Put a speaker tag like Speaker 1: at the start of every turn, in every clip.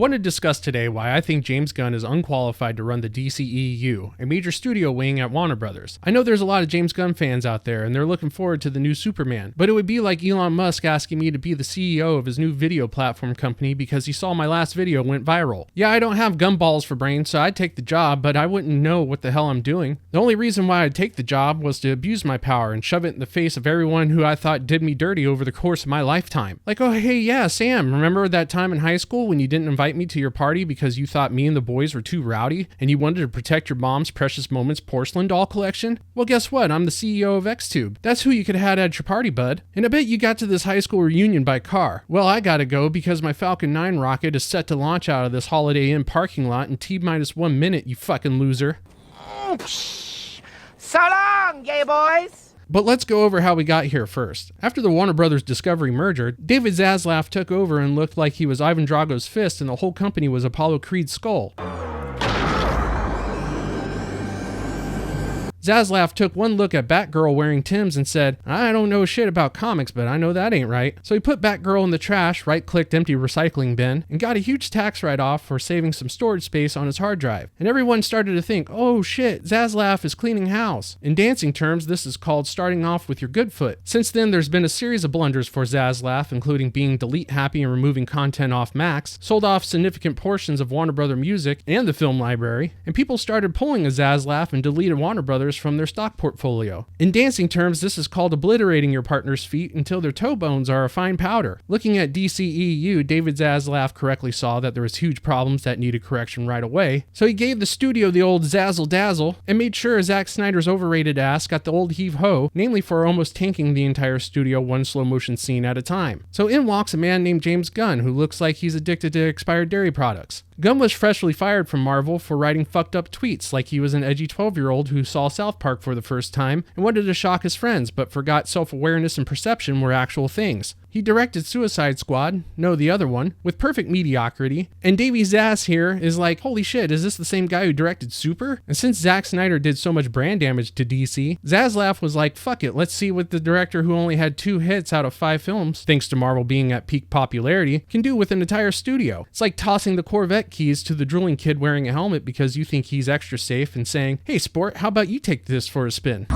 Speaker 1: want to discuss today why I think James Gunn is unqualified to run the DCEU, a major studio wing at Warner Brothers. I know there's a lot of James Gunn fans out there and they're looking forward to the new Superman, but it would be like Elon Musk asking me to be the CEO of his new video platform company because he saw my last video went viral. Yeah, I don't have gumballs for brains, so I'd take the job, but I wouldn't know what the hell I'm doing. The only reason why I'd take the job was to abuse my power and shove it in the face of everyone who I thought did me dirty over the course of my lifetime. Like, oh hey yeah, Sam, remember that time in high school when you didn't invite me to your party because you thought me and the boys were too rowdy and you wanted to protect your mom's Precious Moments porcelain doll collection? Well, guess what? I'm the CEO of XTube. That's who you could have had at your party, bud. And I bet you got to this high school reunion by car. Well, I gotta go because my Falcon 9 rocket is set to launch out of this Holiday Inn parking lot in T-1 minute, you fucking loser.
Speaker 2: So long, gay boys!
Speaker 1: But let's go over how we got here first. After the Warner Brothers Discovery merger, David Zaslav took over and looked like he was Ivan Drago's fist and the whole company was Apollo Creed's skull. Zaslav took one look at Batgirl wearing Timbs and said, I don't know shit about comics, but I know that ain't right. So he put Batgirl in the trash, right-clicked empty recycling bin, and got a huge tax write-off for saving some storage space on his hard drive. And everyone started to think, oh shit, Zaslav is cleaning house. In dancing terms, this is called starting off with your good foot. Since then, there's been a series of blunders for Zaslav, including being delete happy and removing content off Max, sold off significant portions of Warner Brother Music and the film library, and people started pulling a Zaslav and deleted Warner Brothers from their stock portfolio. In dancing terms, this is called obliterating your partner's feet until their toe bones are a fine powder. Looking at DCEU, David Zaslav correctly saw that there was huge problems that needed correction right away, so he gave the studio the old zazzle dazzle and made sure Zack Snyder's overrated ass got the old heave-ho, namely for almost tanking the entire studio one slow motion scene at a time. So in walks a man named James Gunn who looks like he's addicted to expired dairy products. Gunn was freshly fired from Marvel for writing fucked up tweets like he was an edgy 12-year-old who saw South Park for the first time and wanted to shock his friends but forgot self-awareness and perception were actual things. He directed Suicide Squad, no the other one, with perfect mediocrity, and Davey Zaz here is like, holy shit, is this the same guy who directed Super? And since Zack Snyder did so much brand damage to DC, Zaslav was like, fuck it, let's see what the director who only had 2 hits out of 5 films, thanks to Marvel being at peak popularity, can do with an entire studio. It's like tossing the Corvette keys to the drooling kid wearing a helmet because you think he's extra safe and saying, hey sport, how about you take this for a spin?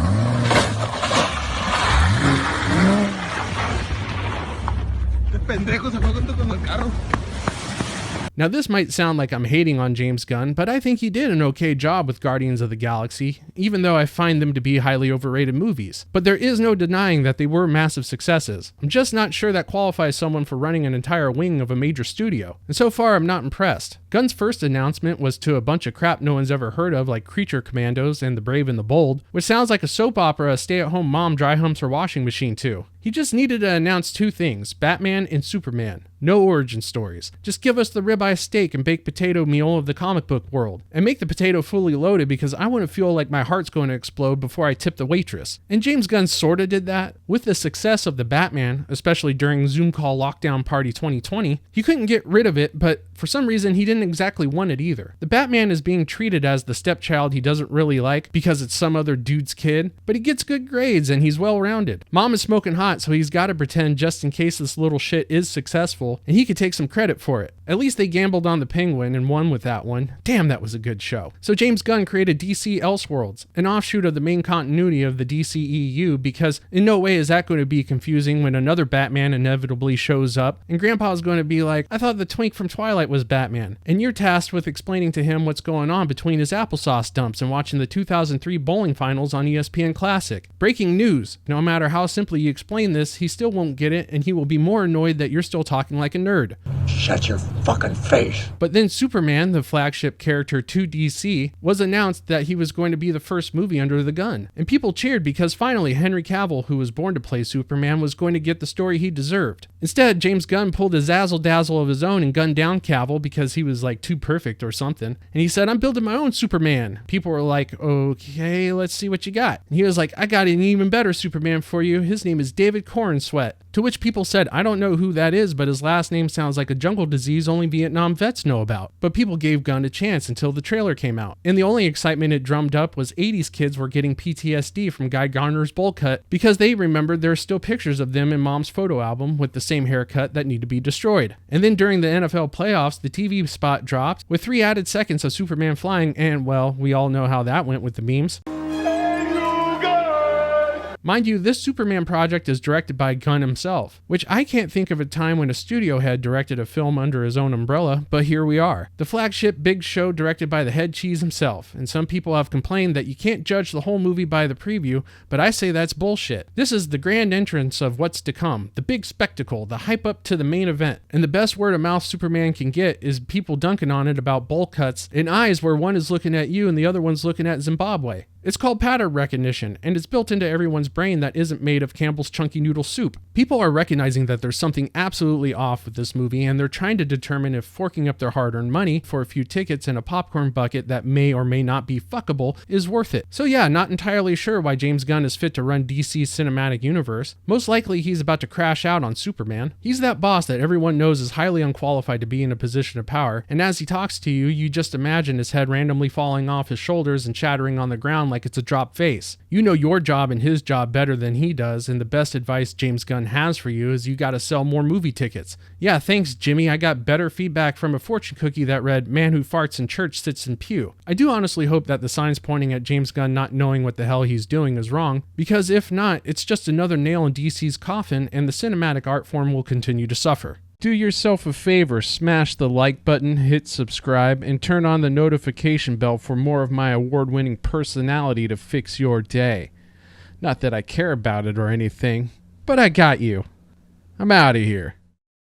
Speaker 1: Now this might sound like I'm hating on James Gunn, but I think he did an okay job with Guardians of the Galaxy, even though I find them to be highly overrated movies. But there is no denying that they were massive successes. I'm just not sure that qualifies someone for running an entire wing of a major studio, and so far I'm not impressed. Gunn's first announcement was to a bunch of crap no one's ever heard of like Creature Commandos and The Brave and the Bold, which sounds like a soap opera a stay-at-home mom dry humps her washing machine to. He just needed to announce 2 things, Batman and Superman. No origin stories. Just give us the ribeye steak and baked potato meal of the comic book world. And make the potato fully loaded because I want to feel like my heart's going to explode before I tip the waitress. And James Gunn sorta did that. With the success of the Batman, especially during Zoom Call Lockdown Party 2020, he couldn't get rid of it, but for some reason he didn't exactly want it either. The Batman is being treated as the stepchild he doesn't really like because it's some other dude's kid, but he gets good grades and he's well-rounded. Mom is smoking hot, so he's got to pretend just in case this little shit is successful, and he could take some credit for it. At least they gambled on the Penguin and won with that one. Damn, that was a good show. So James Gunn created DC Elseworlds, an offshoot of the main continuity of the DCEU, because in no way is that going to be confusing when another Batman inevitably shows up, and Grandpa's going to be like, I thought the twink from Twilight was Batman, and you're tasked with explaining to him what's going on between his applesauce dumps and watching the 2003 bowling finals on ESPN Classic. Breaking news, no matter how simply you explain this, he still won't get it, and he will be more annoyed that you're still talking like a nerd.
Speaker 3: Shut your fucking face.
Speaker 1: But then Superman, the flagship character to DC, was announced that he was going to be the first movie under the gun. And people cheered because finally Henry Cavill, who was born to play Superman, was going to get the story he deserved. Instead, James Gunn pulled a zazzle dazzle of his own and gunned down Cavill because he was like too perfect or something. And he said, I'm building my own Superman. People were like, okay, let's see what you got. And he was like, I got an even better Superman for you. His name is David Corenswet. To which people said, I don't know who that is, but his last name sounds like a jungle disease only Vietnam vets know about. But people gave Gunn a chance until the trailer came out. And the only excitement it drummed up was 80s kids were getting PTSD from Guy Gardner's bowl cut because they remembered there are still pictures of them in mom's photo album with the same haircut that need to be destroyed. And then during the NFL playoffs, the TV spot dropped with 3 added seconds of Superman flying, and well, we all know how that went with the memes. Mind you, this Superman project is directed by Gunn himself, which I can't think of a time when a studio head directed a film under his own umbrella, but here we are. The flagship big show directed by the head cheese himself, and some people have complained that you can't judge the whole movie by the preview, but I say that's bullshit. This is the grand entrance of what's to come, the big spectacle, the hype up to the main event, and the best word of mouth Superman can get is people dunking on it about bowl cuts and eyes where one is looking at you and the other one's looking at Zimbabwe. It's called pattern recognition, and it's built into everyone's brain that isn't made of Campbell's chunky noodle soup. People are recognizing that there's something absolutely off with this movie, and they're trying to determine if forking up their hard-earned money for a few tickets and a popcorn bucket that may or may not be fuckable is worth it. So yeah, not entirely sure why James Gunn is fit to run DC's cinematic universe. Most likely he's about to crash out on Superman. He's that boss that everyone knows is highly unqualified to be in a position of power, and as he talks to you, you just imagine his head randomly falling off his shoulders and shattering on the ground like it's a drop face. You know your job and his job better than he does, and the best advice James Gunn has for you is you gotta sell more movie tickets. Yeah, thanks Jimmy, I got better feedback from a fortune cookie that read, man who farts in church sits in pew. I do honestly hope that the signs pointing at James Gunn not knowing what the hell he's doing is wrong, because if not, it's just another nail in DC's coffin and the cinematic art form will continue to suffer. Do yourself a favor, smash the like button, hit subscribe, and turn on the notification bell for more of my award-winning personality to fix your day. Not that I care about it or anything, but I got you. I'm out of here.